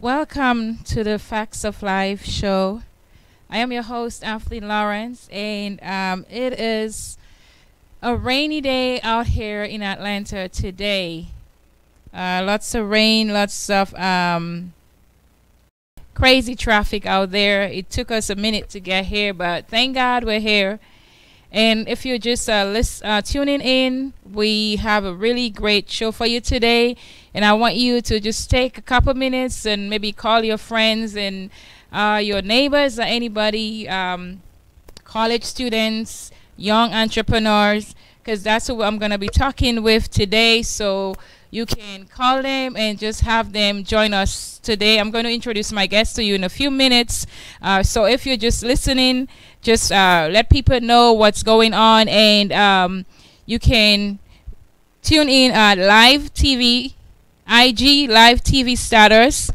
Welcome to the Facts of Life show. I am your host, Kathleen Lawrence, and it is a rainy day out here in Atlanta today. Lots of rain, lots of crazy traffic out there. It took us a minute to get here, but thank God we're here. And if you're just tuning in, we have a really great show for you today. And I want you to just take a couple minutes and maybe call your friends and your neighbors or anybody, college students, young entrepreneurs, because that's who I'm going to be talking with today. So you can call them and just have them join us today. I'm going to introduce my guest to you in a few minutes. So if you're just listening, just let people know what's going on. And you can tune in at live TV, IG Live TV Status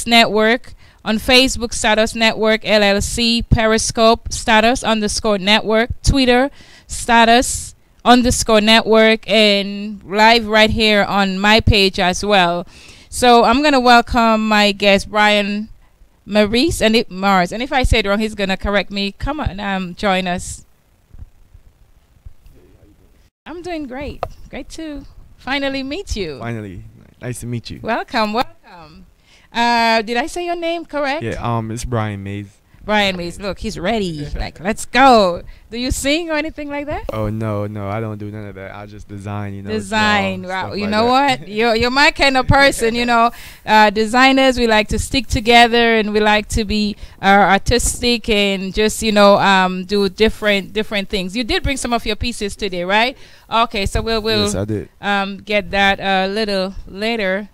Network, on Facebook, Status Network LLC, Periscope, Status_Network, Twitter, Status_Network, and live right here on my page as well. So I'm going to welcome my guest, Bryan Mais, and if I say it wrong, he's going to correct me. Come on, join us. I'm doing great. Great to finally meet you. Finally. Nice to meet you. Welcome. Did I say your name correct? Yeah, it's Bryan Mais. Bryan Mais, look, he's ready. Like, let's go. Do you sing or anything like that? Oh no, I don't do none of that. I just design, Design. draw, Wow. You like know that. what? You're my kind of person. Designers, we like to stick together and we like to be artistic and just do different things. You did bring some of your pieces today, right? Okay, so we'll Yes, I did. Get that a little later,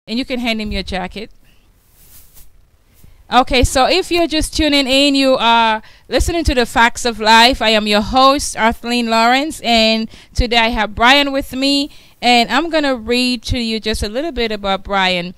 and you can hand him your jacket. Okay, so if you're just tuning in, you are listening to the Facts of Life. I am your host, Kathleen Lawrence, and today I have Bryan with me, and I'm going to read to you just a little bit about Bryan.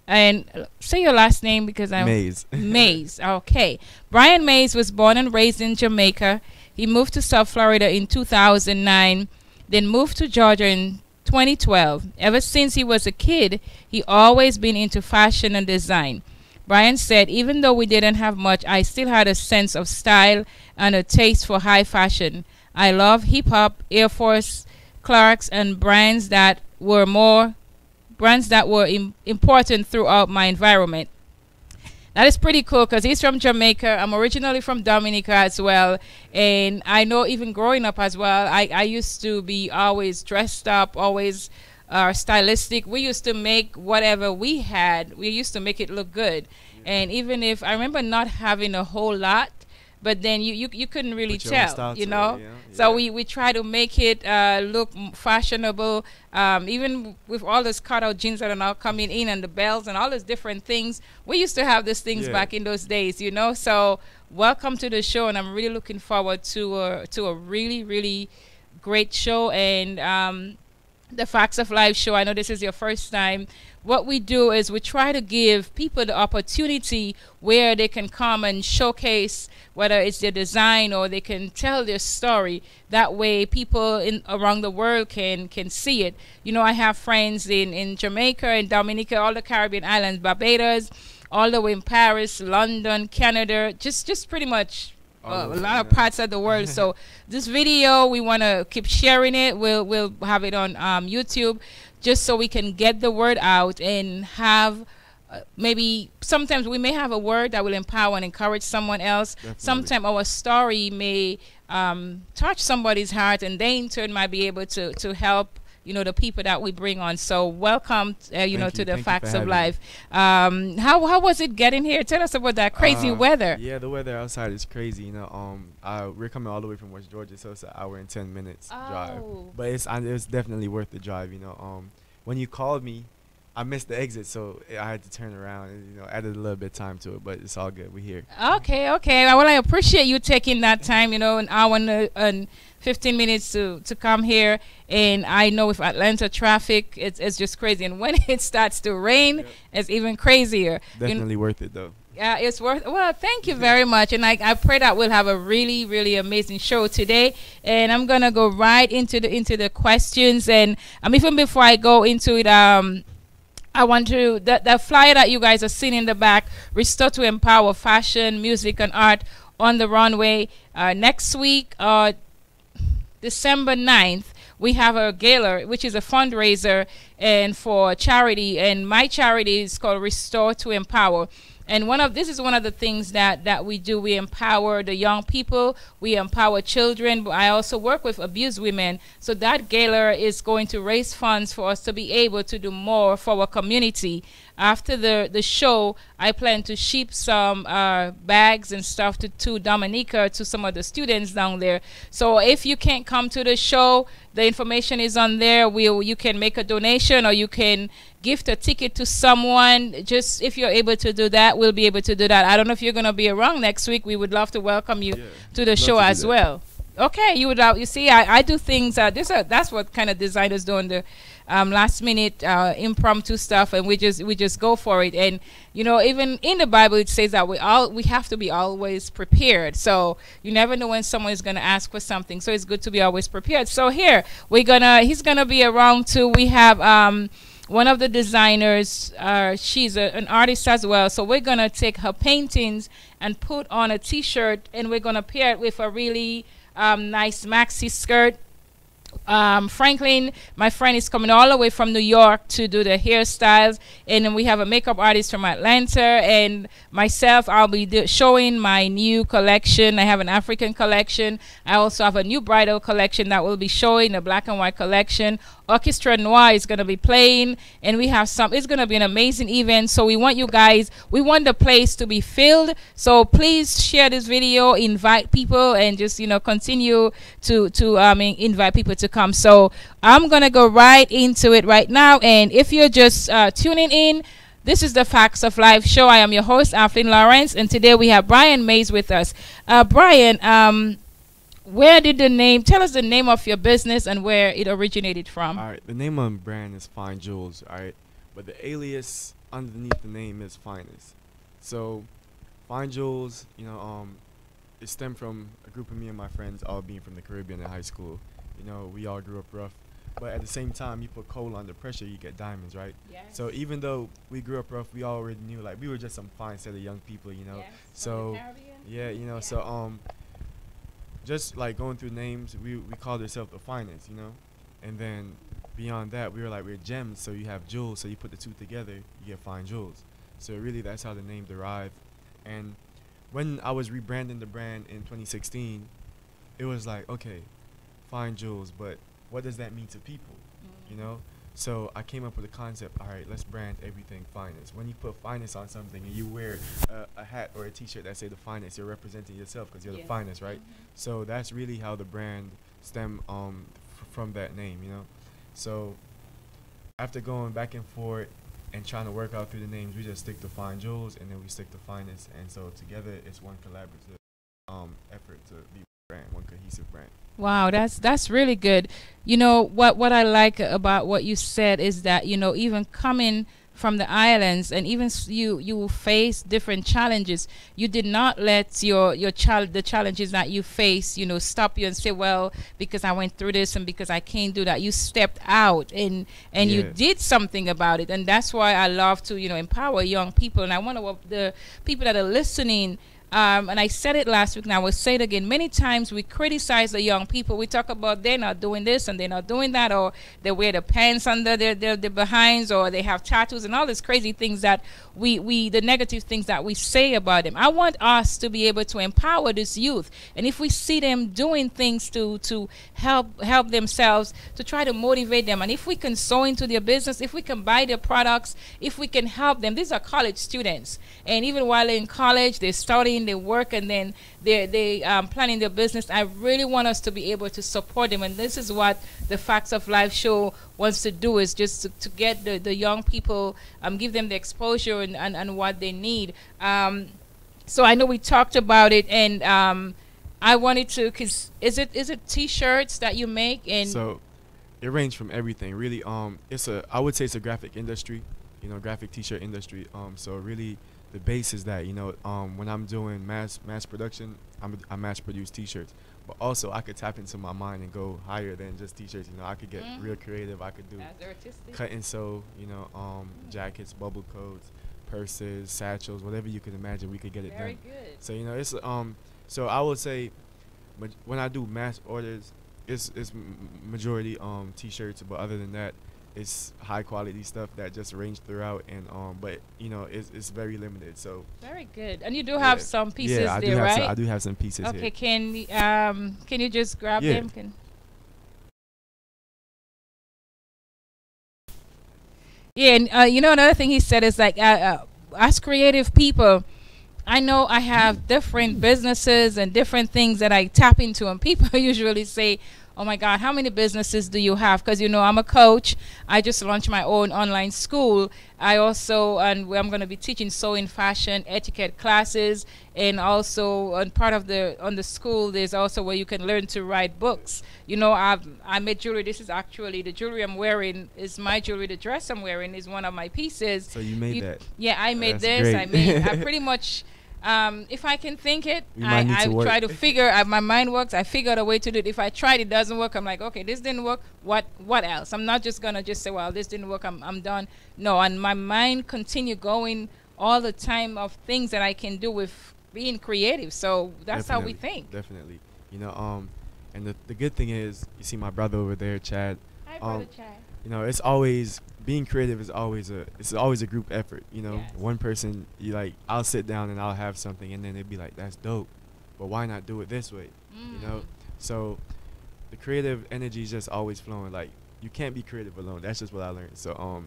And say your last name because I'm... Mais. Mais, okay. Bryan Mais was born and raised in Jamaica. He moved to South Florida in 2009, then moved to Georgia in 2012. Ever since he was a kid, he always been into fashion and design. Bryan said, even though we didn't have much, I still had a sense of style and a taste for high fashion. I love hip-hop, Air Force, Clarks, and brands that were important throughout my environment. That is pretty cool because he's from Jamaica. I'm originally from Dominica as well. And I know even growing up as well, I used to be always dressed up, always stylistic. We used to make whatever we had, we used to make it look good. And even if I remember not having a whole lot, but then you couldn't really tell, Yeah. So we try to make it look fashionable, even with all those cutout jeans that are now coming in and the bells and all those different things. We used to have these things back in those days, So welcome to the show, and I'm really looking forward to a really, really great show. And the Facts of Life show, I know this is your first time. What we do is we try to give people the opportunity where they can come and showcase whether it's their design or they can tell their story. That way people around the world can see it. I have friends in Jamaica and Dominica, all the Caribbean islands, Barbados, all the way in Paris, London, Canada, just pretty much a lot of parts of the world. So this video, we want to keep sharing it. We'll have it on YouTube, just so we can get the word out and have maybe sometimes we may have a word that will empower and encourage someone else. Sometimes our story may touch somebody's heart, and they in turn might be able to help the people that we bring on. So welcome, to the Facts of Life. How was it getting here? Tell us about that crazy weather. Yeah, the weather outside is crazy. We're coming all the way from West Georgia, so it's an hour and 10 minutes drive. But it's definitely worth the drive. When you called me, I missed the exit, so I had to turn around and added a little bit of time to it. But it's all good. We're here. Okay. Well, I appreciate you taking that time. An hour and 15 minutes to come here. And I know with Atlanta traffic, it's just crazy. And when it starts to rain, it's even crazier. Definitely worth it, though. Yeah, it's worth. Well, thank you very much, and I pray that we'll have a really, really amazing show today. And I'm gonna go right into the questions. And even before I go into it, I want to that flyer that you guys are seeing in the back, Restore to Empower Fashion, Music, and Art on the Runway. Next week, December 9th, we have a gala, which is a fundraiser and for charity, and my charity is called Restore to Empower. And this is one of the things that we do. We empower the young people. We empower children. But I also work with abused women. So that gala is going to raise funds for us to be able to do more for our community. After the show, I plan to ship some bags and stuff to Dominica, to some of the students down there. So if you can't come to the show, the information is on there. You can make a donation, or you can gift a ticket to someone. Just if you're able to do that, we'll be able to do that. I don't know if you're going to be around next week. We would love to welcome you to the show as well. Okay, you would. You see, I do things. That's what kind of designers do, on the last minute impromptu stuff, and we just go for it. And you know, even in the Bible, it says that we have to be always prepared. So you never know when someone is going to ask for something. So it's good to be always prepared. So here he's gonna be around too. We have one of the designers. She's an artist as well. So we're gonna take her paintings and put on a T-shirt, and we're gonna pair it with a really nice maxi skirt. Franklin, my friend, is coming all the way from New York to do the hairstyles, and then we have a makeup artist from Atlanta, and myself, I'll be showing my new collection. I have an African collection. I also have a new bridal collection that will be showing, a black and white collection. Orchestra Noir is going to be playing, and we have it's going to be an amazing event. So we want you guys, we want the place to be filled. So please share this video, invite people, and just, you know, continue to invite people to come. So I'm going to go right into it right now. And if you're just tuning in, this is the Facts of Life show. I am your host, Afflin Lawrence, and today we have Bryan Mais with us. Bryan, where did tell us the name of your business and where it originated from. All right, the name of the brand is Fine Jewels, all right? But the alias underneath the name is Finest. So Fine Jewels, you know, it stemmed from a group of me and my friends all being from the Caribbean in high school. You know, we all grew up rough. But at the same time, you put coal under pressure, you get diamonds, right? Yes. So even though we grew up rough, we already knew, like, we were just some fine set of young people, you know? Yes. So, yeah, you know, so, just like going through names, we called ourselves the Finest, you know? And then beyond that, we were like, we're gems, so you have jewels, so you put the two together, you get Fine Jewels. So really, that's how the name derived. And when I was rebranding the brand in 2016, it was like, okay, Fine Jewels, but what does that mean to people, you know? So I came up with a concept, all right, let's brand everything Finest. When you put Finest on something and you wear a hat or a T-shirt that say the Finest, you're representing yourself because you're the finest, right? So that's really how the brand stemmed from that name, you know? So after going back and forth and trying to work out through the names, we just stick to Fine Jewels, and then we stick to Finest. And so together, it's one collaborative effort to be brand, one cohesive brand. Wow, that's really good. You know, what I like about what you said is that, you know, even coming from the islands, and even you will face different challenges. You did not let the challenges that you face, you know, stop you and say, well, because I went through this and because I can't do that. You stepped out and you did something about it. And that's why I love to, you know, empower young people. And I want the people that are listening, and I said it last week, and I will say it again. Many times we criticize the young people. We talk about they're not doing this and they're not doing that, or they wear the pants under their behinds, or they have tattoos and all these crazy things that the negative things that we say about them. I want us to be able to empower this youth. And if we see them doing things to help themselves, to try to motivate them, and if we can sow into their business, if we can buy their products, if we can help them. These are college students. And even while they're in college, they're studying, they work, and then they planning their business. I really want us to be able to support them, and this is what the Facts of Life show wants to do, is just to get the young people, give them the exposure and what they need. So I know we talked about it, and I wanted to, because is it T-shirts that you make? And so it ranges from everything, really. I would say it's a graphic industry, you know, graphic T-shirt industry. So really, the base is that, when I'm doing mass production, I mass produce T-shirts, but also I could tap into my mind and go higher than just T-shirts. I could get real creative. I could do cut and sew, jackets, bubble coats, purses, satchels, whatever you can imagine. We could get it done. Very good. So it's so I would say when I do mass orders, it's majority T-shirts, but other than that, it's high quality stuff that just range throughout, and but it's very limited. So very good. And you do have some pieces there, right? I do have some pieces. Okay, here. Can you just grab them? Yeah, and another thing he said is like, as creative people, I know I have different businesses and different things that I tap into, and people usually say, oh my God, how many businesses do you have? Because I'm a coach. I just launched my own online school. I also, I'm going to be teaching sewing, fashion, etiquette classes, and also on the school, there's also where you can learn to write books. I made jewelry. This is actually the jewelry I'm wearing is my jewelry. The dress I'm wearing is one of my pieces. So you made that? Yeah, I made That's this. Great. I pretty much. If I can think it, I try to figure. My mind works. I figure out a way to do it. If I tried, it doesn't work. I'm like, okay, this didn't work. What else? I'm not just gonna just say, well, this didn't work. I'm done. No, and my mind continue going all the time of things that I can do with being creative. So that's how we think. Definitely. And the good thing is, you see my brother over there, Chad. Hi, brother Chad. It's always being creative is always a group effort. Yes. One person, I'll sit down and I'll have something, and then they'd be like, that's dope, but why not do it this way? So the creative energy is just always flowing. Like, you can't be creative alone. That's just what I learned. So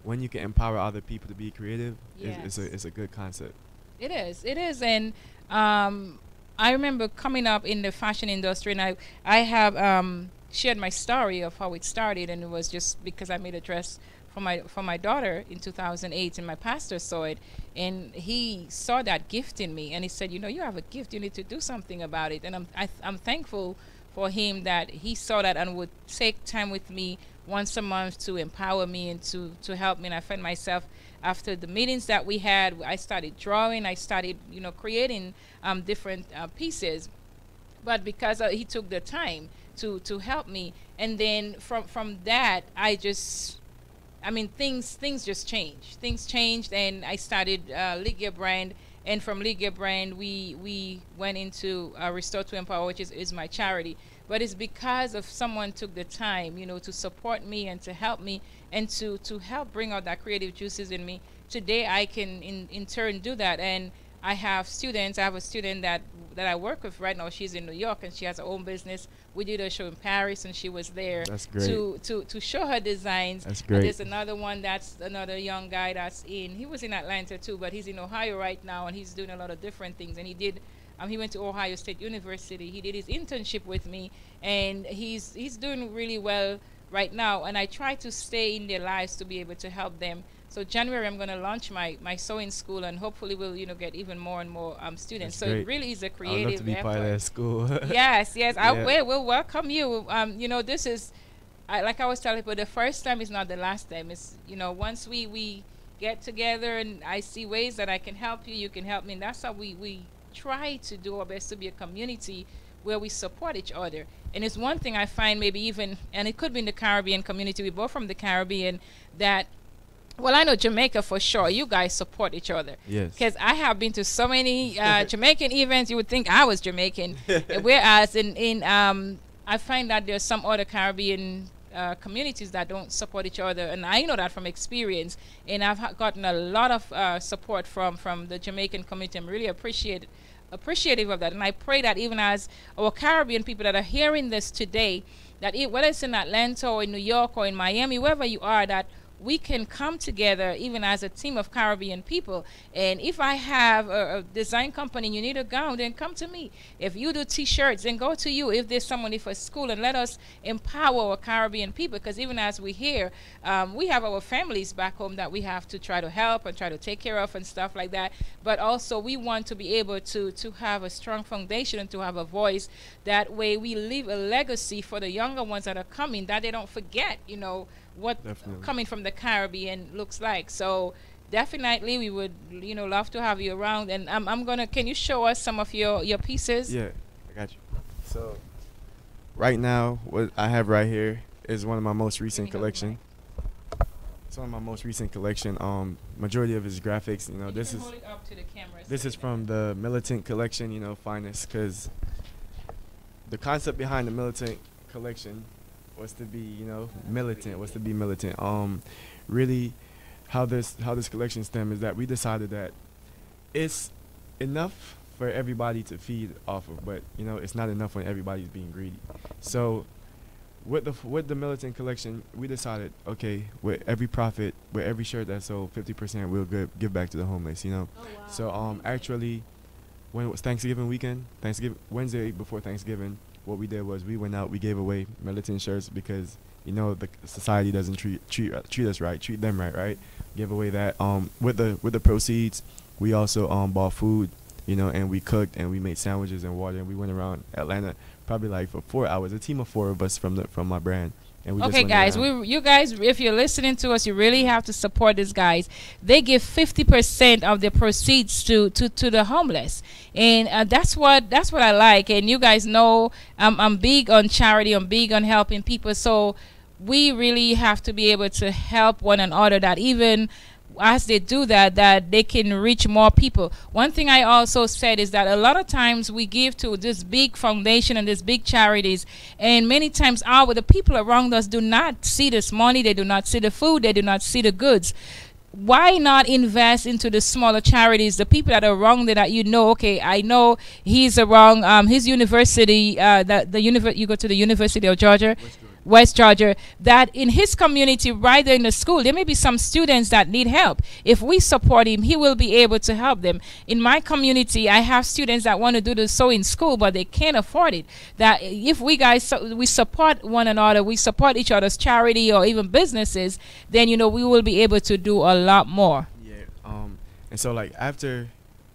when you can empower other people to be creative, yes. it's a good concept. It is. And I remember coming up in the fashion industry, and I have shared my story of how it started, and it was just because I made a dress for my daughter in 2008, and my pastor saw it, and he saw that gift in me, and he said, you have a gift, you need to do something about it. And I'm thankful for him that he saw that and would take time with me once a month to empower me and to help me. And I found myself, after the meetings that we had, I started drawing, I started creating different pieces, but because he took the time to help me. And then from that, things just changed. Things changed, and I started Ligia Brand, and from Ligia Brand, we went into Restore to Empower, which is my charity. But it's because of someone took the time, to support me and to help me and to help bring out that creative juices in me. Today, I can in turn do that. And I have students. I have a student that I work with right now. She's in New York, and she has her own business. We did a show in Paris, and she was there. That's great. to show her designs. That's great. And there's another one, that's another young guy he was in Atlanta too, but he's in Ohio right now, and he's doing a lot of different things. And he went to Ohio State University. He did his internship with me, and he's doing really well right now. And I try to stay in their lives to be able to help them. So January, I'm going to launch my sewing school, and hopefully we'll get even more and more students. That's great. It really is a creative I'd love to be part of that school. Yes. Yeah. We'll welcome you. This is, like I was telling people, the first time is not the last time. It's once we get together and I see ways that I can help you, you can help me. And that's how we try to do our best to be a community where we support each other. And it's one thing I find, maybe even, and it could be in the Caribbean community, we're both from the Caribbean, that, well, I know Jamaica for sure, you guys support each other. Yes. Because I have been to so many Jamaican events, you would think I was Jamaican. Whereas I find that there's some other Caribbean communities that don't support each other, and I know that from experience. And I've gotten a lot of support from the Jamaican community. I'm really appreciative of that, and I pray that even as our Caribbean people that are hearing this today, that whether it's in Atlanta or in New York or in Miami, wherever you are, that we can come together even as a team of Caribbean people. And if I have a design company and you need a gown, then come to me. If you do T-shirts, then go to you. If there's someone for school, and let us empower our Caribbean people, because even as we hear, we have our families back home that we have to try to help and try to take care of and stuff like that. But also we want to be able to have a strong foundation and to have a voice. That way we leave a legacy for the younger ones that are coming, that they don't forget, what Definitely. Coming from the Caribbean looks like. So definitely we would, love to have you around. And I'm gonna. Can you show us some of your pieces? Yeah, I got you. So right now, what I have right here is one of my most recent collection. It's one of my most recent collection. Majority of his graphics, this is hold it up to the camera this is from the Militant collection, finest, because the concept behind the Militant collection was to be, militant, was to be militant. Really, how this collection stemmed is that we decided that it's enough for everybody to feed off of, but it's not enough when everybody's being greedy. So with the Militant collection, we decided, okay, with every profit, with every shirt that's sold, 50% we'll give back to the homeless. Oh, wow. So actually, when it was Thanksgiving weekend, Wednesday before Thanksgiving, what we did was we went out, we gave away Militant shirts because the society doesn't treat us right, treat them right. Give away that. With the proceeds, we also bought food, and we cooked and we made sandwiches and water, and we went around Atlanta probably like for 4 hours. A team of 4 of us from my brand. And we okay, guys, you guys, if you're listening to us, you really have to support these guys. They give 50% of the proceeds to the homeless, and that's what I like. And you guys know I'm big on charity. I'm big on helping people. So we really have to be able to help one another. That even as they do that they can reach more people. One thing I also said is that a lot of times we give to this big foundation and these big charities, and many times the people around us do not see this money, they do not see the food, they do not see the goods. Why not invest into the smaller charities, the people that are around there that okay, I know he's around his university, you go to the University of Georgia, West Georgia, that in his community right there in the school, there may be some students that need help. If we support him, he will be able to help them. In my community, I have students that want to do the sewing school, but they can't afford it. That if we support one another, we support each other's charity or even businesses, then we will be able to do a lot more. Yeah. And so like after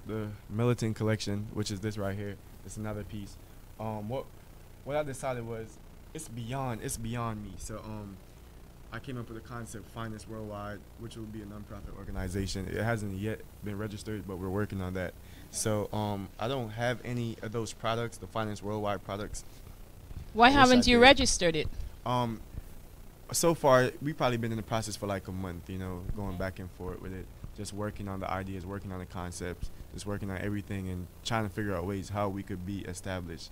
the Militant collection, which is this right here, it's another piece. What I decided was, it's beyond me. So I came up with a concept, Finest Worldwide, which will be a nonprofit organization. It hasn't yet been registered, but we're working on that. So I don't have any of those products, the Finest Worldwide products. Why haven't you registered it? So far we've probably been in the process for like a month, going back and forth with it, just working on the ideas, working on the concepts, just working on everything and trying to figure out ways how we could be established,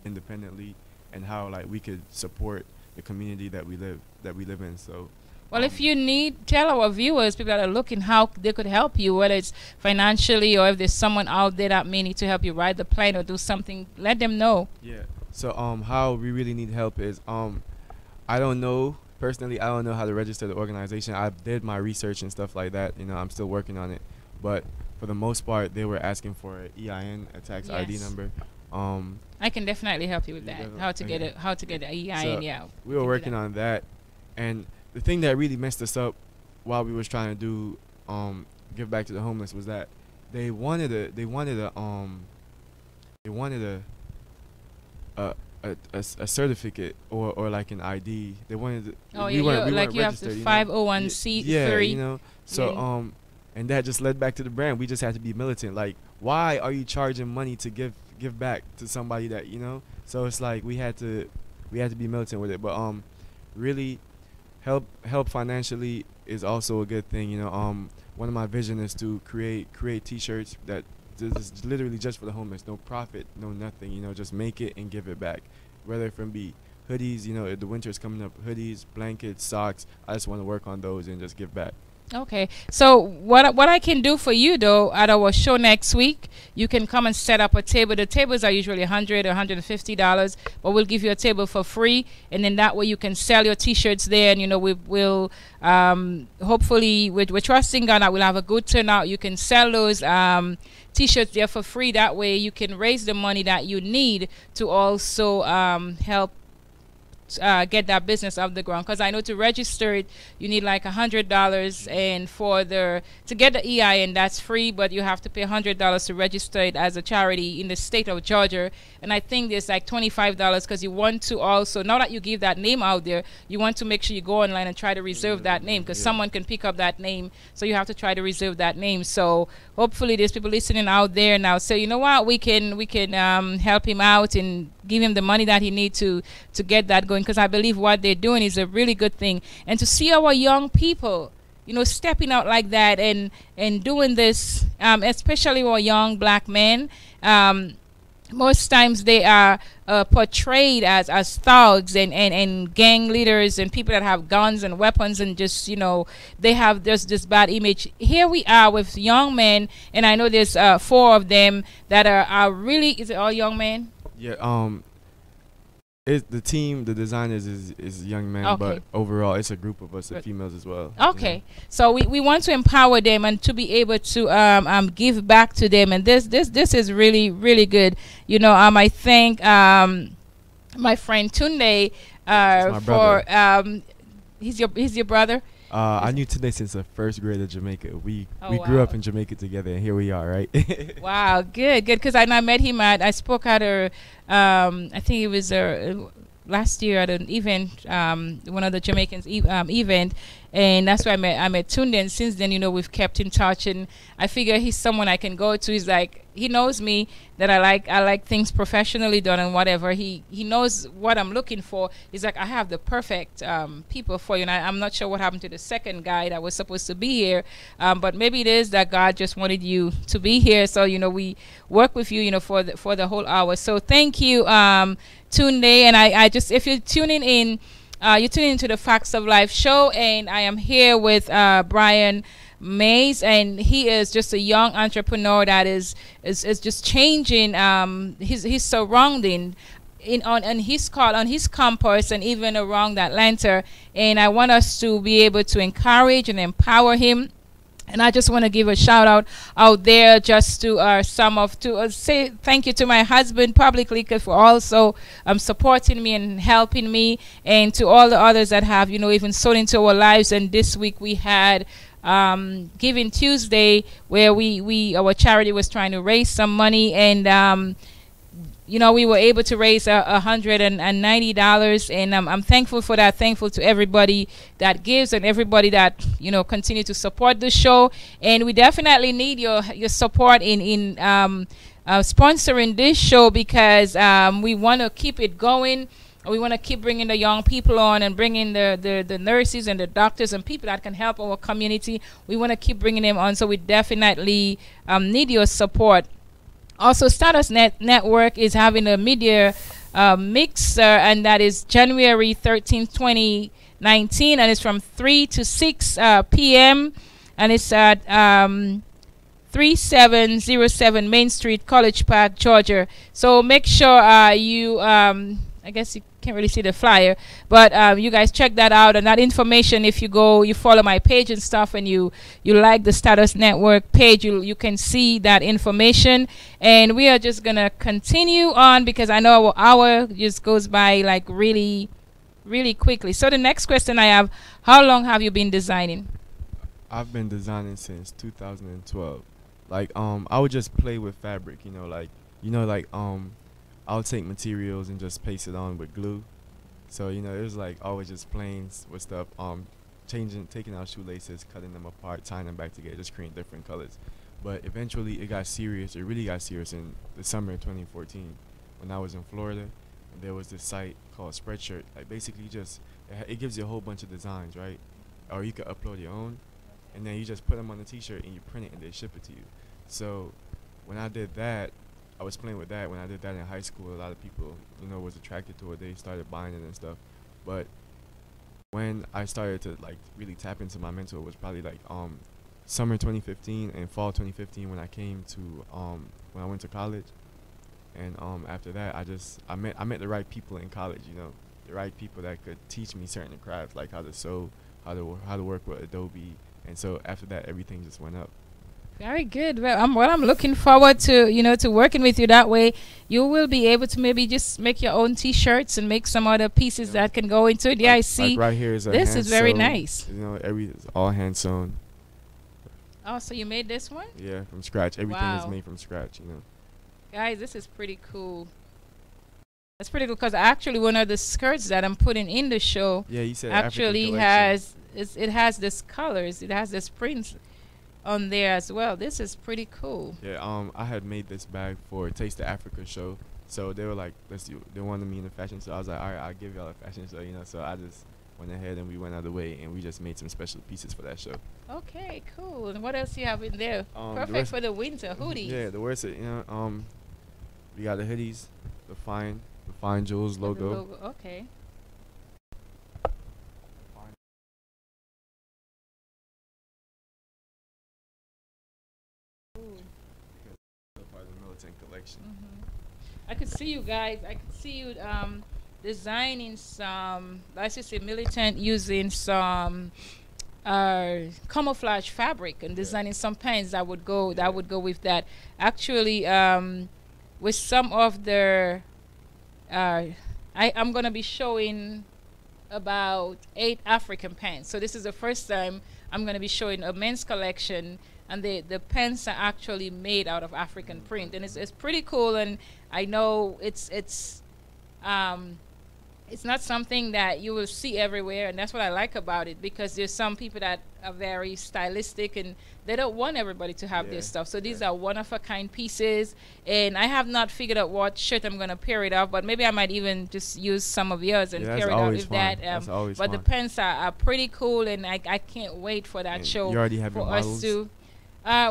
independently, and how like we could support the community that we live in. So well, if you need, tell our viewers, people that are looking, how they could help you, whether it's financially or if there's someone out there that may need to help you ride the plane or do something, let them know. Yeah. So how we really need help is I don't know personally, I don't know how to register the organization. I did my research and stuff like that, I'm still working on it, but for the most part they were asking for an EIN, a tax ID number. I can definitely help you with that. How to get the EIN. So we were working on that, and the thing that really messed us up while we was trying to do give back to the homeless was that they wanted a certificate or like an ID. They wanted we weren't you have the 501c3. So and that just led back to the brand. We just had to be militant. Like, why are you charging money to give back to somebody that so it's like we had to be militant with it. But really help financially is also a good thing. One of my vision is to create t-shirts that is literally just for the homeless, no profit, no nothing, just make it and give it back, whether it be hoodies, if the winter's coming up, hoodies, blankets, socks. I just want to work on those and just give back. Okay, so what I can do for you though, at our show next week, you can come and set up a table. The tables are usually $100 or $150, but we'll give you a table for free, and then that way you can sell your t-shirts there. And we will hopefully we're trusting God that we'll have a good turnout. You can sell those t-shirts there for free. That way you can raise the money that you need to also help get that business off the ground, because I know to register it you need like $100, and for the to get the EIN, that's free, but you have to pay $100 to register it as a charity in the state of Georgia. And I think there's like $25 because you want to also, now that you give that name out there, you want to make sure you go online and try to reserve that name, because someone can pick up that name, so you have to try to reserve that name. So hopefully there's people listening out there now, so you know what, we can help him out and give him the money that he needs to get that going, because I believe what they're doing is a really good thing. And to see our young people, you know, stepping out like that and doing this, especially our young black men, most times they are portrayed as thugs and gang leaders and people that have guns and weapons, and just, you know, they have this bad image. Here we are with young men, and I know there's 4 of them that are really, is it all young men? Yeah, it's the team, the designers is young men, Okay. but overall it's a group of us, the females as well. Okay, you know? so we want to empower them and to be able to give back to them, and this is really, really good. You know, I thank my friend Tunde for he's your brother. I knew Tunde since the first grade of Jamaica. We grew wow. up in Jamaica together, and here we are, right? Wow, good. Because I met him I spoke at a, I think it was last year at an event, one of the Jamaicans event, and that's where I met Tunde. And since then, you know, we've kept in touch, and I figure he's someone I can go to. He's like, he knows me, that I like things professionally done and whatever. He knows what I'm looking for. He's like, I have the perfect people for you. And I'm not sure what happened to the second guy that was supposed to be here, but maybe it is that God just wanted you to be here. So, you know, we work with you, you know, for the whole hour. So thank you, Tunde. And I just, if you're tuning in, you're tuning into the Facts of Life show, and I am here with Bryan Mais, and he is just a young entrepreneur that is just changing his surrounding on his call, on his campus, and even around Atlanta. And I want us to be able to encourage and empower him. And I just want to give a shout out there just to say thank you to my husband publicly for also supporting me and helping me, and to all the others that have, you know, even sown into our lives. And this week we had Giving Tuesday, where our charity was trying to raise some money, and you know, we were able to raise $190, and I'm thankful for that. Thankful to everybody that gives and everybody that, you know, continue to support the show. And we definitely need your support in sponsoring this show, because we want to keep it going. We want to keep bringing the young people on, and bringing the nurses and the doctors and people that can help our community. We want to keep bringing them on, so we definitely need your support. Also, Stardust Network is having a media mixer, and that is January 13th, 2019, and it's from 3 to 6 p.m. and it's at 3707 Main Street, College Park, Georgia. So make sure you, I guess you can't really see the flyer, but you guys check that out. And that information, if you follow my page and stuff, and you like the Stardust Network page, you can see that information. And we are just gonna continue on, because I know our hour just goes by like really, really quickly. So the next question I have: how long have you been designing? I've been designing since 2012. Like I would just play with fabric, I'll take materials and just paste it on with glue. So, it was like always just playing with stuff, taking out shoelaces, cutting them apart, tying them back together, just creating different colors. But eventually it got serious. It really got serious in the summer of 2014 when I was in Florida. And there was this site called Spreadshirt. Like basically it gives you a whole bunch of designs, right? Or you could upload your own, and then you just put them on a t-shirt and you print it and they ship it to you. So when I did that, I was playing with that. When I did that in high school, a lot of people, was attracted to it. They started buying it and stuff. But when I started to like really tap into my mentor was probably like summer 2015 and fall 2015 when I came to when I went to college. And after that, I met the right people in college, the right people that could teach me certain crafts, like how to sew, how to work with Adobe. And so after that, everything just went up. Very good. Well, I'm looking forward to to working with you. That way, you will be able to maybe just make your own T-shirts and make some other pieces Yeah. that can go into it. Yeah, I see. Like right here is a This hand is very sewn. nice. You know, it's all hand sewn. Oh, so you made this one? Yeah, from scratch. Everything is Wow. made from scratch. You know. Guys, this is pretty cool. That's pretty cool because actually one of the skirts that I'm putting in the show Yeah, you said actually African it has this colors, it has this prints on there as well. This is pretty cool. Yeah, I had made this bag for Taste of Africa show. So they were like, let's do. They wanted me in the fashion show. I was like, all right, I'll give y'all a fashion show. You know, so I just went ahead and we went out of the way and we just made some special pieces for that show. Okay, cool. And what else you have in there? The Perfect rest- for the winter hoodies. Yeah, the worst, we got the hoodies, the fine jewels And the logo. Okay. Ooh. Part of the militant collection. I could see you guys. I could see you designing some, let's just say, militant using some camouflage fabric and designing some pants that would go with that. Actually, with some of the, I'm gonna be showing about 8 African pants. So this is the first time I'm gonna be showing a men's collection, and the pants are actually made out of African print, and it's pretty cool. And I know it's not something that you will see everywhere, and that's what I like about it, because there's some people that are very stylistic and they don't want everybody to have their stuff. So these are one-of-a-kind pieces, and I have not figured out what shirt I'm gonna pair it off, but maybe I might even just use some of yours and pair it out with that. But the pants are pretty cool, and I can't wait for that show. You already have your models? To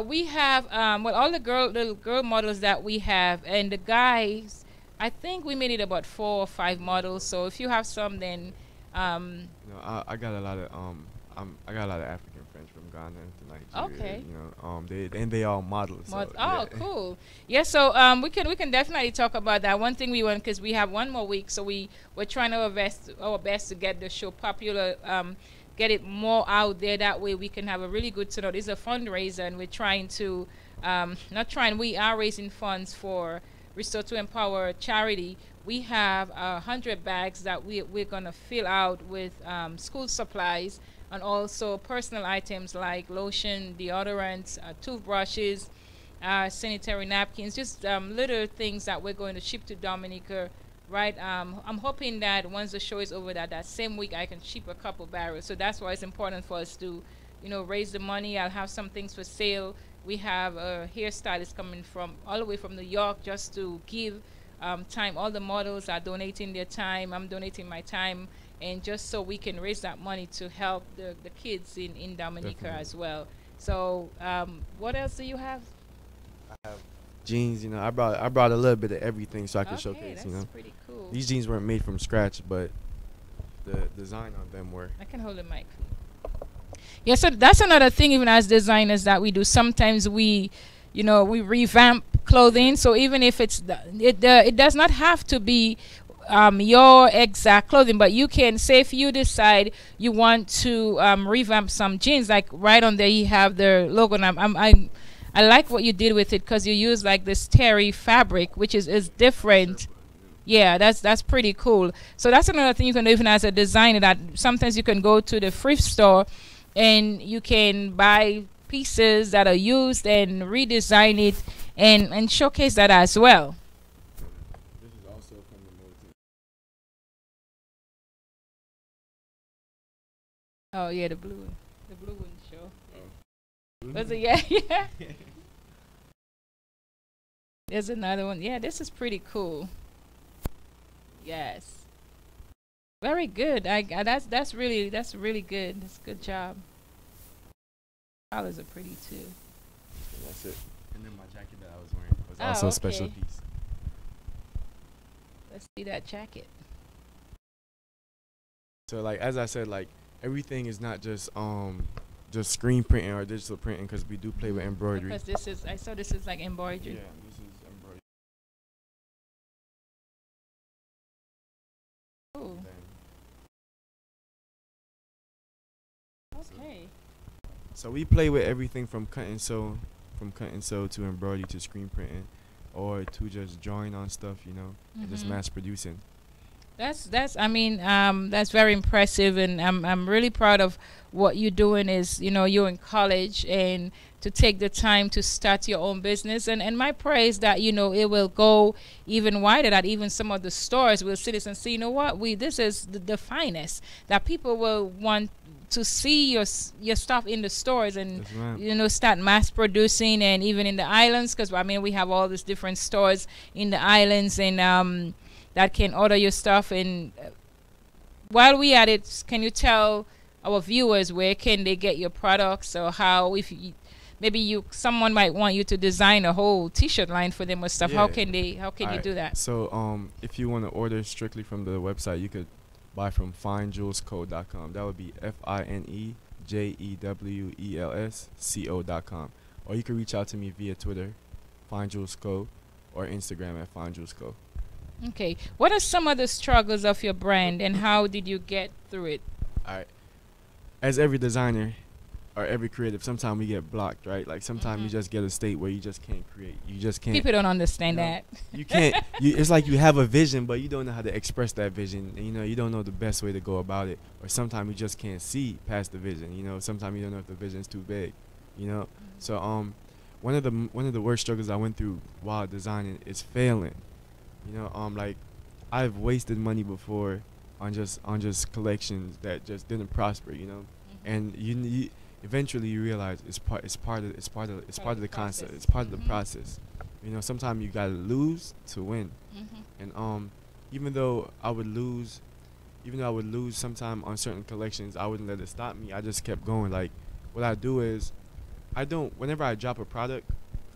we have all the little girl models that we have, and the guys, I think we made it about 4 or 5 models. So if you have some, then I got a lot of I got a lot of African friends from Ghana to Nigeria. Okay. They all models. Cool. Yeah, so we can definitely talk about that. One thing we want, because we have one more week, so we're trying our best to get the show popular, get it more out there. That way we can have a really good turnout. It's a fundraiser, and we're trying to we are raising funds for Restore to Empower charity. We have 100 bags that we're gonna fill out with school supplies, and also personal items like lotion, deodorants, toothbrushes, sanitary napkins, just little things that we're going to ship to Dominica. Right, I'm hoping that once the show is over, that same week I can ship a couple barrels. So that's why it's important for us to, raise the money. I'll have some things for sale. We have a hairstylist coming from all the way from New York just to give time. All the models are donating their time. I'm donating my time, and just so we can raise that money to help the kids in Dominica as well. So what else do you have? I have jeans. I brought a little bit of everything so I could showcase. That's pretty cool. These jeans weren't made from scratch, but the design on them were. I can hold the mic. Yeah, so that's another thing, even as designers, that we do. Sometimes we revamp clothing. So even if it does not have to be your exact clothing, but you can say, if you decide you want to revamp some jeans, like right on there you have the logo, and I like what you did with it, because you use like this terry fabric, which is different. Yeah, that's pretty cool. So that's another thing you can do even as a designer, that sometimes you can go to the thrift store and you can buy pieces that are used and redesign it and showcase that as well. This is also from the militant. Oh yeah, the blue one show. Was it? Yeah. There's another one. Yeah, this is pretty cool. Yes. Very good. That's really good. That's a good job. Colors are pretty too. So that's it. And then my jacket that I was wearing was also a special piece. Let's see that jacket. So like as I said, like everything is not just screen printing or digital printing, because we do play with embroidery. Because I saw this is like embroidery. Yeah, this is embroidery. Cool. Okay. So we play with everything from from cut and sew to embroidery to screen printing, or to just drawing on stuff, you know, and just mass producing. That's I mean that's very impressive, and I'm really proud of what you're doing. Is, you know, you're in college and to take the time to start your own business, and my praise that, you know, it will go even wider, that even some of the stores will see this and see, you know what, we this is the finest, that people will want to see your stuff in the stores, and you know, start mass producing, and even in the islands, because I mean we have all these different stores in the islands, and that can order your stuff. And while we at it, can you tell our viewers where can they get your products, or how, if you, maybe someone might want you to design a whole T-shirt line for them or stuff? Yeah. How can you do that? So if you want to order strictly from the website, you could buy from finejewelsco.com. That would be FINEJEWELSCO.com. Or you can reach out to me via Twitter, finejewelsco, or Instagram at finejewelsco. Okay. What are some of the struggles of your brand, and how did you get through it? All right. As every designer or every creative, sometimes we get blocked, right? Like sometimes you just get a state where you just can't create. You just can't. People don't understand that. You can't. It's like you have a vision, but you don't know how to express that vision. And, you know, you don't know the best way to go about it. Or sometimes you just can't see past the vision. You know, sometimes you don't know if the vision is too big. You know, so one of the worst struggles I went through while designing is failing. You know, like I've wasted money before on just collections that just didn't prosper. You know, and you eventually you realize it's part of the concept. It's part of the process. You know, sometimes you gotta lose to win. And even though I would lose sometime on certain collections, I wouldn't let it stop me. I just kept going. Like what I do is whenever I drop a product,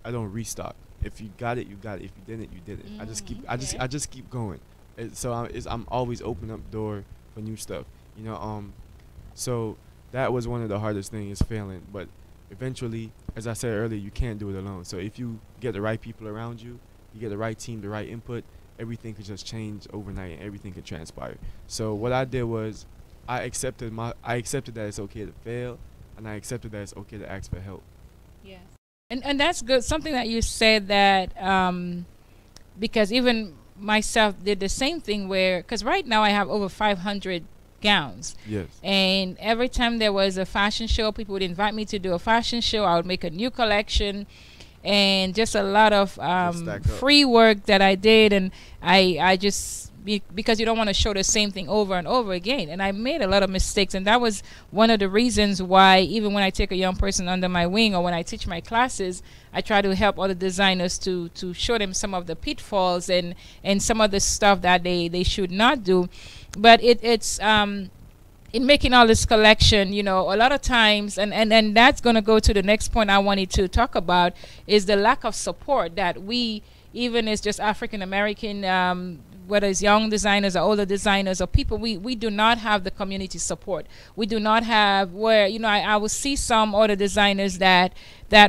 I don't restock. If you got it, you got it. If you didn't, you didn't. I just keep going. So I'm always opening up door for new stuff. You know, so that was one of the hardest things, is failing. But eventually, as I said earlier, you can't do it alone. So if you get the right people around you, you get the right team, the right input, everything could just change overnight, and everything could transpire. So what I did was I accepted that it's okay to fail, and I accepted that it's okay to ask for help. Yes. And that's good. Something that you said, that because even myself did the same thing, where, because right now I have over 500 gowns. Yes. And every time there was a fashion show, people would invite me to do a fashion show. I would make a new collection, and just a lot of free work that I did, and I just, because you don't want to show the same thing over and over again. And I made a lot of mistakes, and that was one of the reasons why, even when I take a young person under my wing, or when I teach my classes, I try to help other designers to show them some of the pitfalls and some of the stuff that they should not do. But it's in making all this collection, you know, a lot of times, and that's going to go to the next point I wanted to talk about, is the lack of support that we, even as just African American, whether it's young designers or older designers or people, we do not have the community support. We do not have, where, you know, I will see some other designers that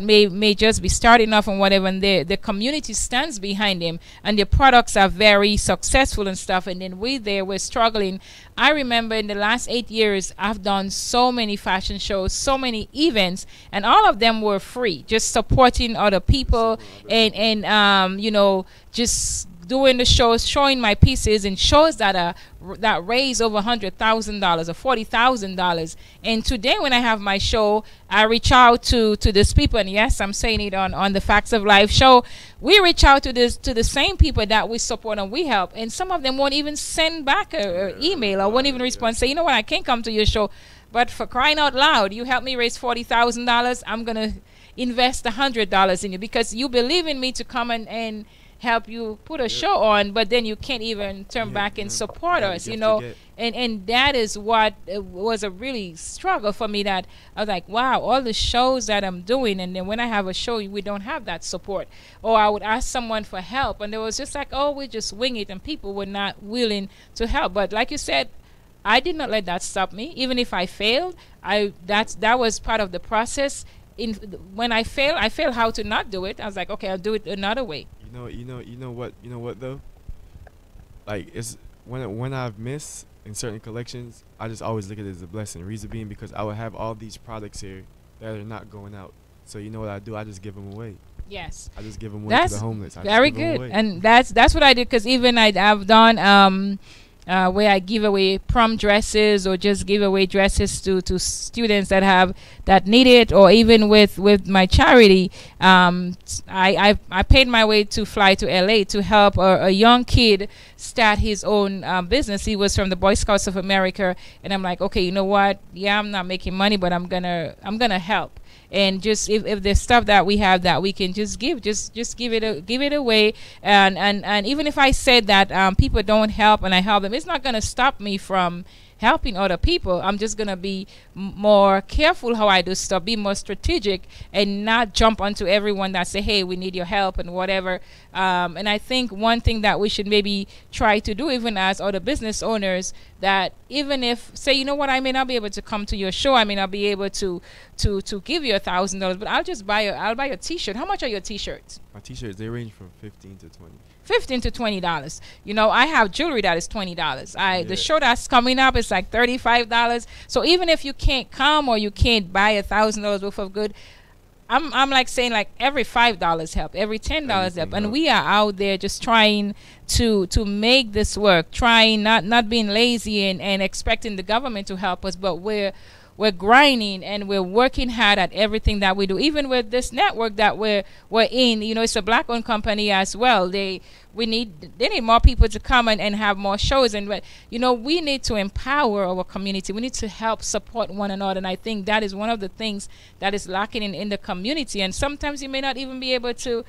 may just be starting off and whatever, and the community stands behind them, and their products are very successful and stuff, and then we're struggling. I remember in the last 8 years, I've done so many fashion shows, so many events, and all of them were free, just supporting other people, and you know, just doing the shows, showing my pieces, and shows that raise over $100,000 or $40,000. And today, when I have my show, I reach out to these people, and yes, I'm saying it on the Facts of Life show. We reach out to the same people that we support and we help, and some of them won't even send back an email, or won't even respond, say, you know what, I can't come to your show, but for crying out loud, you helped me raise $40,000. I'm gonna invest $100 in you because you believe in me to come and help you put a show on, but then you can't even turn back and support us, you know. And that is what was a really struggle for me, that I was like, wow, all the shows that I'm doing, and then when I have a show, we don't have that support. Or I would ask someone for help, and it was just like, oh, we just wing it, and people were not willing to help. But like you said, I did not let that stop me. Even if I failed, that was part of the process. When I failed how to not do it. I was like, okay, I'll do it another way. You know what though? Like, it's when I've missed in certain collections, I just always look at it as a blessing. Reason being, because I would have all these products here that are not going out. So you know what I do? I just give them away. Yes. I just give them away to the homeless. Very good. And that's what I did, because even I've done where I give away prom dresses, or just give away dresses to students that need it, or even with my charity. I paid my way to fly to LA to help a young kid start his own business. He was from the Boy Scouts of America, and I'm like, okay, you know what? Yeah, I'm not making money, but I'm gonna help. And just if there's stuff that we have that we can just give it away. And even if I said that people don't help and I help them, it's not going to stop me from helping other people. I'm just going to be more careful how I do stuff, be more strategic, and not jump onto everyone that say, hey, we need your help and whatever. And I think one thing that we should maybe try to do, even as other business owners, that even if, say, you know what, I may not be able to come to your show, I may not be able to give you $1,000, but I'll buy a t-shirt. How much are your t-shirts? My t-shirts, they range from $15 to $20. $15 to $20. You know, I have jewelry that is $20. The show that's coming up is like $35. So even if you can't come, or you can't buy $1,000 worth of good, I'm like saying, like, every $5 help, every $10 help. And we are out there just trying to make this work, trying not being lazy and expecting the government to help us, but we're grinding and we're working hard at everything that we do. Even with this network that we're in, you know, it's a black-owned company as well. They need more people to come and have more shows. And, you know, we need to empower our community. We need to help support one another. And I think that is one of the things that is lacking in the community. And sometimes you may not even be able to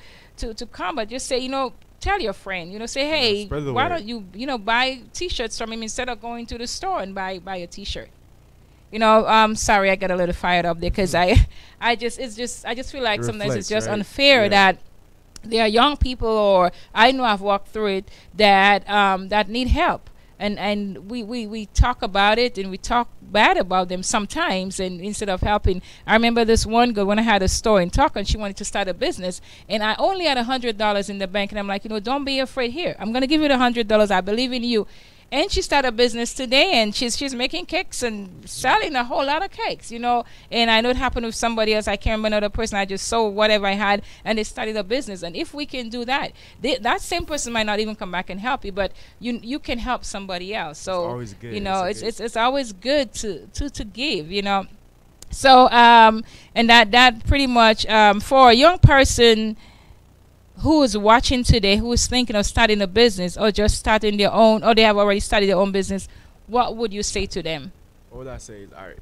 come, but just say, you know, tell your friend, you know, say, hey, why don't you, you know, buy t-shirts from him instead of going to the store and buy a t-shirt. You know, sorry, I get a little fired up there, because I just feel like sometimes it's just unfair that there are young people, or I know I've walked through it, that need help, and we talk about it and we talk bad about them sometimes, and instead of helping. I remember this one girl when I had a store in Tucson, she wanted to start a business, and I only had $100 in the bank, and I'm like, you know, don't be afraid. Here, I'm gonna give you the $100. I believe in you. And she started a business today, and she's making cakes and selling a whole lot of cakes, you know. And I know it happened with somebody else. I can't remember another person. I just sold whatever I had, and they started a business. And if we can do that, that same person might not even come back and help you, but you can help somebody else. So it's always good. You know, it's always good to give, you know. So and that pretty much for a young person who is watching today, who is thinking of starting a business, or just starting their own, or they have already started their own business, what would you say to them? What I say is, all right,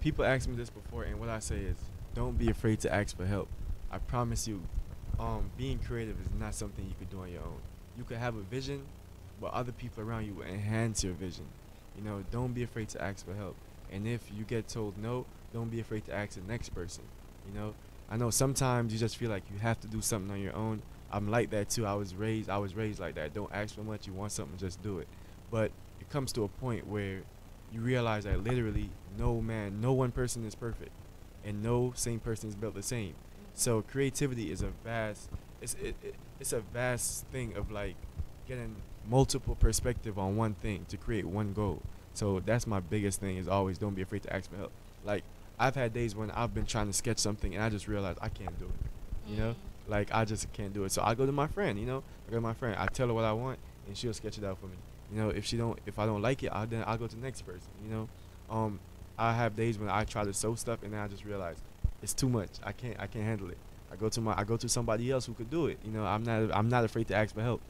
people asked me this before, and what I say is, don't be afraid to ask for help. I promise you, being creative is not something you could do on your own. You could have a vision, but other people around you will enhance your vision. You know, don't be afraid to ask for help. And if you get told no, don't be afraid to ask the next person, you know. I know sometimes you just feel like you have to do something on your own. I'm like that too. I was raised like that. Don't ask for much. You want something, just do it. But it comes to a point where you realize that literally no one person is perfect, and no same person is built the same. So creativity is it's a vast thing of like getting multiple perspective on one thing to create one goal. So that's my biggest thing, is always don't be afraid to ask for help. Like, I've had days when I've been trying to sketch something and I just realized I can't do it, you know? Like, I just can't do it. So I go to my friend, you know? I tell her what I want, and she'll sketch it out for me. You know, if I don't like it, I'll go to the next person, you know? I have days when I try to sew stuff and then I just realize it's too much. I can't handle it. I go to somebody else who could do it. You know, I'm not afraid to ask for help.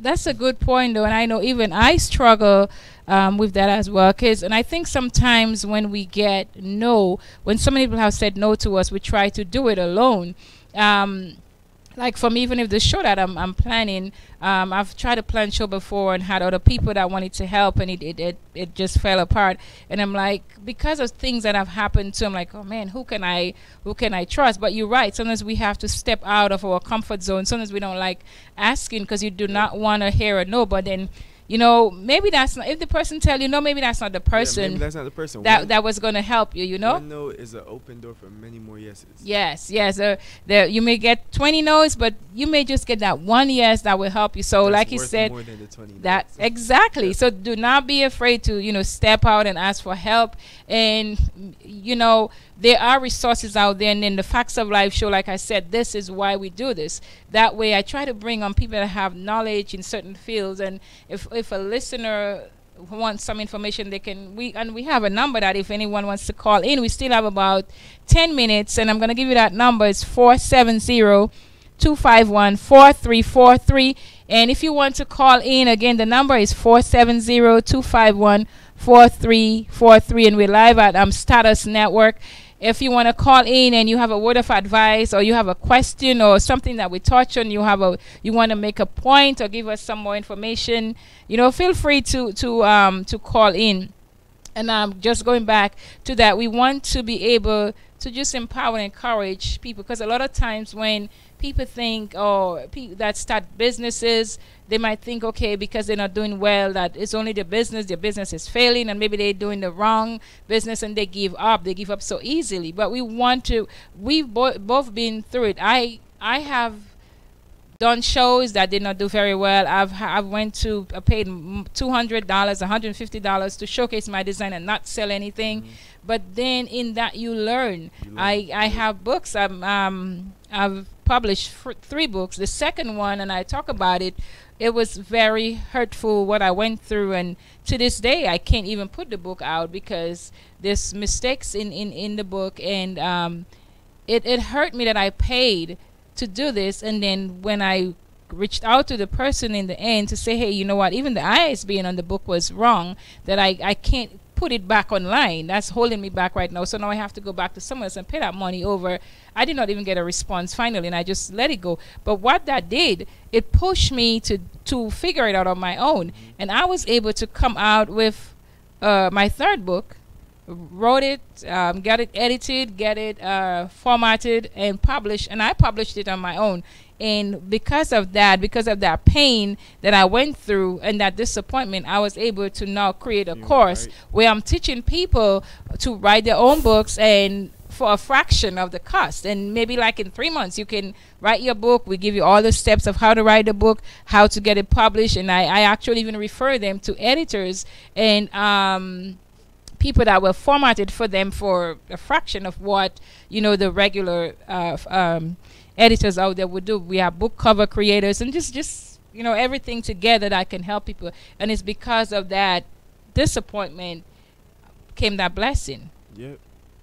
That's a good point, though, and I know even I struggle with that as well. And I think sometimes when we get no, when so many people have said no to us, we try to do it alone. Like for me, even if the show that I'm planning, I've tried to plan show before and had other people that wanted to help, and it just fell apart. And I'm like, because of things that have happened to, I'm like, oh man, who can I trust? But you're right. Sometimes we have to step out of our comfort zone. Sometimes we don't like asking because you do not want to hear a no, but then you know, maybe that's not, if the person tell you no, maybe that's not the person, maybe that's not the person that was going to help you, you know. One no is an open door for many more yeses. Yes, yes. You may get 20 no's, but you may just get that one yes that will help you. So that's like you said, more than the 20 that no's. exactly. Yes. So do not be afraid to, you know, step out and ask for help. And you know, there are resources out there, and then the Facts of Life show, like I said, this is why we do this. That way I try to bring on people that have knowledge in certain fields, and if a listener wants some information, they can, we have a number that if anyone wants to call in, we still have about 10 minutes, and I'm going to give you that number. It's 470-251-4343. And if you want to call in, again, the number is 470-251-4343, and we're live at Status Network. If you want to call in and you have a word of advice, or you have a question or something that we touch on, you want to make a point or give us some more information, you know, feel free to call in. And just going back to that, we want to be able to just empower and encourage people, because a lot of times when people think, or people that start businesses, they might think, okay, because they're not doing well, that it's only their business is failing, and maybe they're doing the wrong business and they give up so easily. But we've both been through it. I have done shows that did not do very well. I paid $200, $150 to showcase my design and not sell anything. Mm-hmm. But then in that you learn. I have books. I've published 3 books. The second one, and I talk about it, it was very hurtful what I went through, and to this day I can't even put the book out because there's mistakes in the book, and it hurt me that I paid to do this, and then when I reached out to the person in the end to say, hey, you know what, even the ISBN on the book was wrong, that I can't put it back online. That's holding me back right now. So now I have to go back to someone else and pay that money over. I did not even get a response finally, and I just let it go. But what that did, it pushed me to figure it out on my own. And I was able to come out with my 3rd book, wrote it, get it edited, get it formatted, and published. And I published it on my own. And because of that pain that I went through and that disappointment, I was able to now create a course where I'm teaching people to write their own books, and for a fraction of the cost. And maybe like in 3 months you can write your book. We give you all the steps of how to write a book, how to get it published, and I actually even refer them to editors and people that were formatted for them for a fraction of what, you know, the regular editors out there would do. We have book cover creators, and just you know, everything together that can help people. And it's because of that disappointment came that blessing. Yep.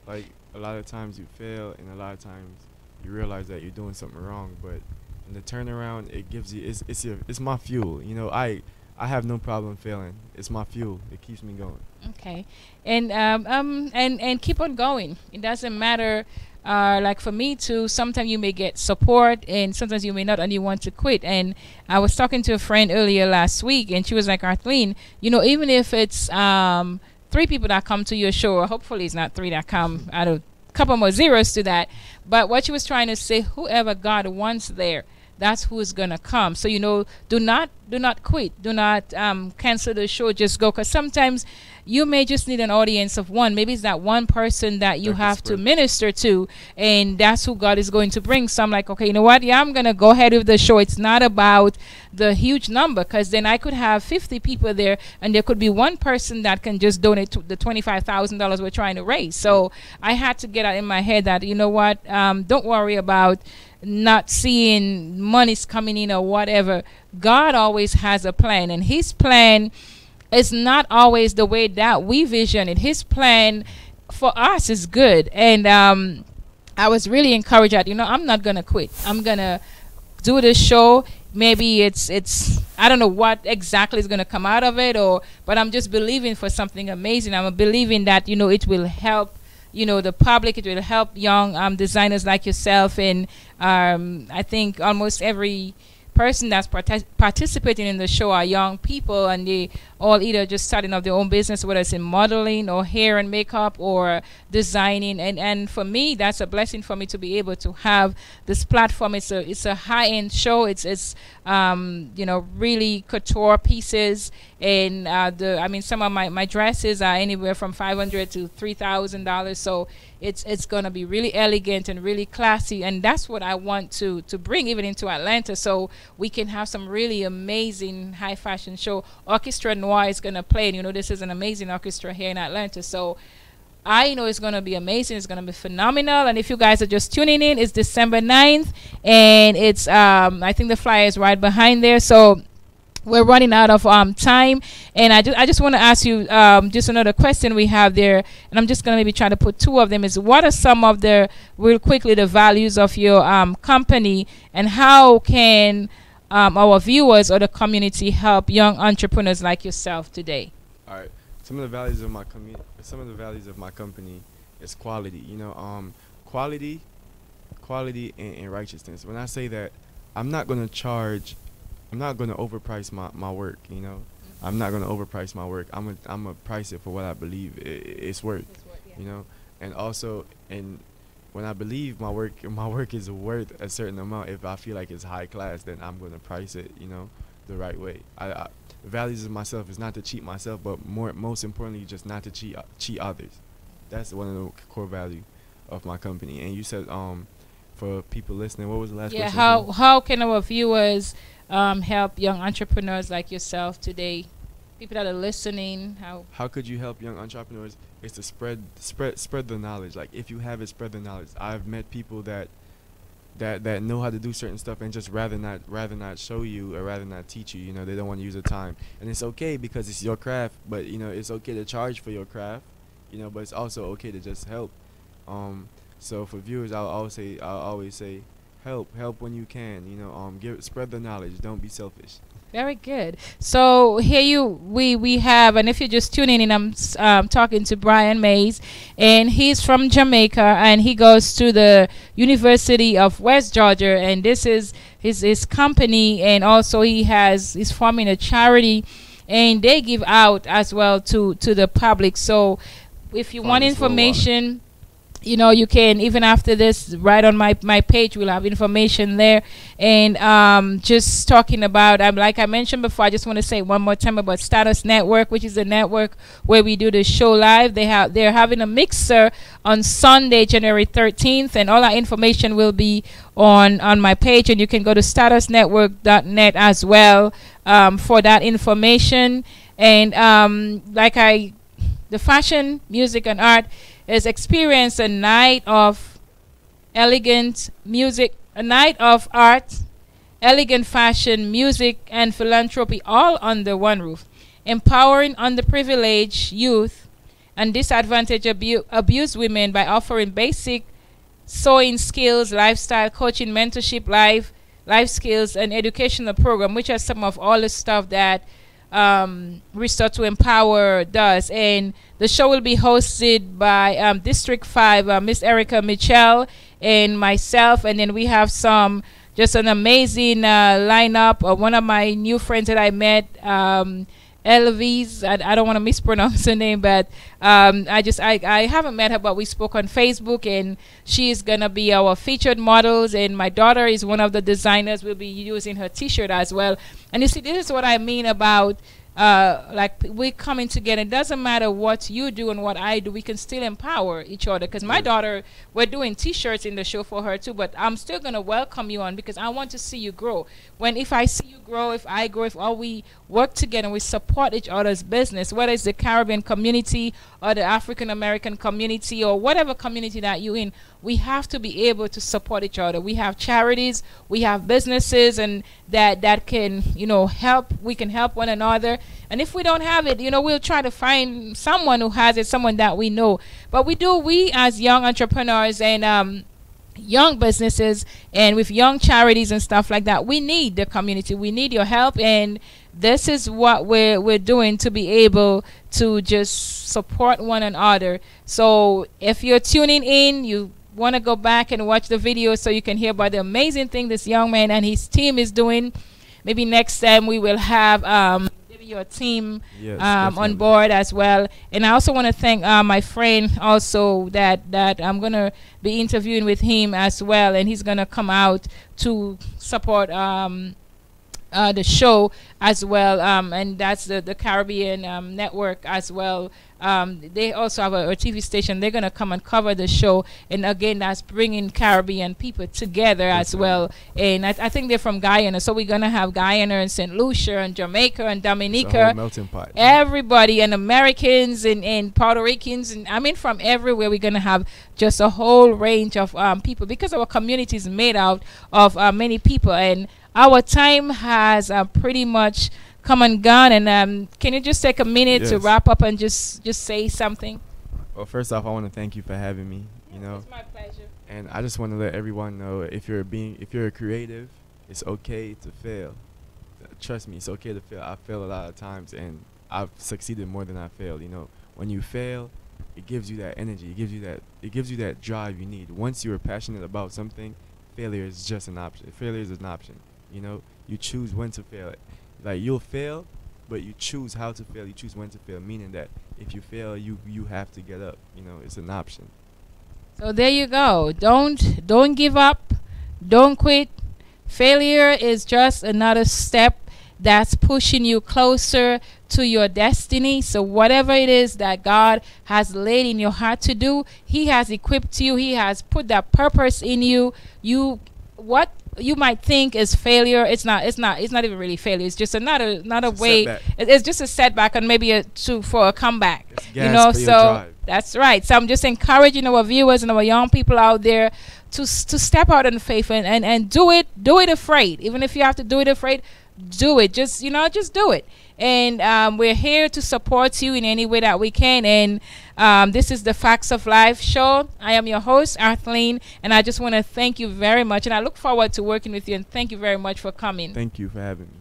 Like a lot of times you fail, and a lot of times you realize that you're doing something wrong, but in the turnaround, it gives you, it's my fuel. You know, I have no problem failing. It's my fuel. It keeps me going. Okay. And keep on going. It doesn't matter. Like for me too, sometimes you may get support and sometimes you may not, and you want to quit. And I was talking to a friend earlier last week, and she was like, Arlene, you know, even if it's 3 people that come to your show, or hopefully it's not 3 that come, add a couple more zeros to that, but what she was trying to say, whoever God wants there, that's who's gonna come. So, you know, do not quit. Do not cancel the show. Just go, because sometimes you may just need an audience of 1. Maybe it's that one person that you have to minister to, and that's who God is going to bring. So I'm like, okay, you know what? Yeah, I'm gonna go ahead with the show. It's not about the huge number, because then I could have 50 people there, and there could be one person that can just donate to the $25,000 we're trying to raise. So I had to get out in my head that, you know what? Don't worry about not seeing monies coming in or whatever. God always has a plan, and his plan is not always the way that we vision it. His plan for us is good. And I was really encouraged that, you know, I'm not gonna quit. I'm gonna do this show. Maybe it's I don't know what exactly is gonna come out of it, but I'm just believing for something amazing. I'm believing that, you know, it will help, you know, the public. It will help young designers like yourself. And I think almost every person that's participating in the show are young people, and they all either just starting up their own business, whether it's in modeling or hair and makeup or designing. And for me, that's a blessing for me to be able to have this platform. It's a high-end show. It's you know, really couture pieces, and I mean, some of my dresses are anywhere from $500 to $3,000. So it's going to be really elegant and really classy, and that's what I want to bring even into Atlanta, so we can have some really amazing high fashion show. Orchestra Noir is going to play, and you know, this is an amazing orchestra here in Atlanta, so I know it's going to be amazing. It's going to be phenomenal. And if you guys are just tuning in, it's December 9th, and it's I think the flyer is right behind there, so we're running out of time, and I just want to ask you just another question we have there, and I'm just going to maybe try to put two of them. Is what are some of the, real quickly, the values of your company, and how can our viewers or the community help young entrepreneurs like yourself today? All right. Some of the values of my company is quality. You know, quality and righteousness. When I say that, I'm not going to overprice my work, you know. I'm not going to overprice my work. I'm gonna price it for what I believe it's worth, you know. And also, and when I believe my work is worth a certain amount, if I feel like it's high class, then I'm going to price it, you know, the right way. The values of myself is not to cheat myself, but most importantly, just not to cheat others. That's one of the core values of my company. And you said, for people listening, what was the last question? Yeah, how can our viewers help young entrepreneurs like yourself today? People that are listening, how could you help young entrepreneurs? Is to spread the knowledge. Like, if you have it, spread the knowledge. I've met people that know how to do certain stuff and just rather not show you, or rather not teach you. You know, they don't want to use the time, and it's okay because it's your craft. But you know, it's okay to charge for your craft. You know, but it's also okay to just help. So for viewers, I'll always say, help when you can. You know, spread the knowledge. Don't be selfish. Very good. So here we have, and if you're just tuning in, I'm talking to Bryan Mais, and he's from Jamaica, and he goes to the University of West Georgia, and this is his company, and also he's forming a charity, and they give out as well to the public. So if you want information, you know, you can, even after this, right on my page, we'll have information there. And just talking about, like I mentioned before, I just want to say one more time about Status Network, which is the network where we do the show live. They're having a mixer on Sunday, January 13th, and all our information will be on my page, and you can go to statusnetwork.net as well for that information. And the fashion, music, and art is experience a night of elegant music, a night of art, elegant fashion, music, and philanthropy, all under one roof, empowering underprivileged youth and disadvantaged abused women by offering basic sewing skills, lifestyle coaching, mentorship, life skills, and educational program, which are some of all the stuff that Restore to Empower does. And the show will be hosted by District 5, Miss Erica Mitchell, and myself. And then we have just an amazing lineup. One of my new friends that I met, Elvis, I don't want to mispronounce her name, but I haven't met her, but we spoke on Facebook, and she is going to be our featured models, and my daughter is one of the designers. We'll be using her t-shirt as well. And you see, this is what I mean about like we're coming together. It doesn't matter what you do and what I do, we can still empower each other. Because my daughter, we're doing t-shirts in the show for her too, but I'm still going to welcome you on, because I want to see you grow. If I see you grow, if I grow, if all we work together and we support each other's business, whether it's the Caribbean community or the African American community or whatever community that you're in, we have to be able to support each other. We have charities, we have businesses, and that can, you know, help. We can help one another. And if we don't have it, you know, we'll try to find someone who has it, someone that we know. But we as young entrepreneurs and young businesses, and with young charities and stuff like that, we need the community. We need your help, and this is what we're doing to be able to just support one another. So if you're tuning in, you want to go back and watch the video so you can hear about the amazing thing this young man and his team is doing. Maybe next time we will have your team on board as well. And I also want to thank my friend also that I'm going to be interviewing with him as well, and he's going to come out to support the show as well, and that's the Caribbean network as well. They also have a TV station. They're going to come and cover the show, and again, that's bringing Caribbean people together as well. And I think they're from Guyana, so we're going to have Guyana and St. Lucia and Jamaica and Dominica, melting pot. Everybody, and Americans and Puerto Ricans, and I mean from everywhere. We're going to have just a whole range of people, because our community is made out of many people, and our time has pretty much come and gone. And can you just take a minute to wrap up and just say something? Well, first off, I want to thank you for having me. You know, it's my pleasure. And I just want to let everyone know, if you're a creative, it's okay to fail. Trust me, it's okay to fail. I fail a lot of times, and I've succeeded more than I failed. You know, when you fail, it gives you that energy. It gives you that drive you need. Once you're passionate about something, failure is just an option. Failure is an option. You know, you choose when to fail. Like, you'll fail, but you choose how to fail. You choose when to fail, meaning that if you fail, you have to get up. You know, it's an option. So there you go. Don't give up. Don't quit. Failure is just another step that's pushing you closer to your destiny. So whatever it is that God has laid in your heart to do, He has equipped you. He has put that purpose in you. What you might think is failure, it's not even really failure. It's just another way. It's just a setback, and maybe for a comeback. You know, so that's right. So I'm just encouraging our viewers and our young people out there to step out in faith and do it afraid. Even if you have to do it afraid, do it. Just do it. And we're here to support you in any way that we can. And this is the Facts of Life show. I am your host, Arthleen, and I just want to thank you very much. And I look forward to working with you. And thank you very much for coming. Thank you for having me.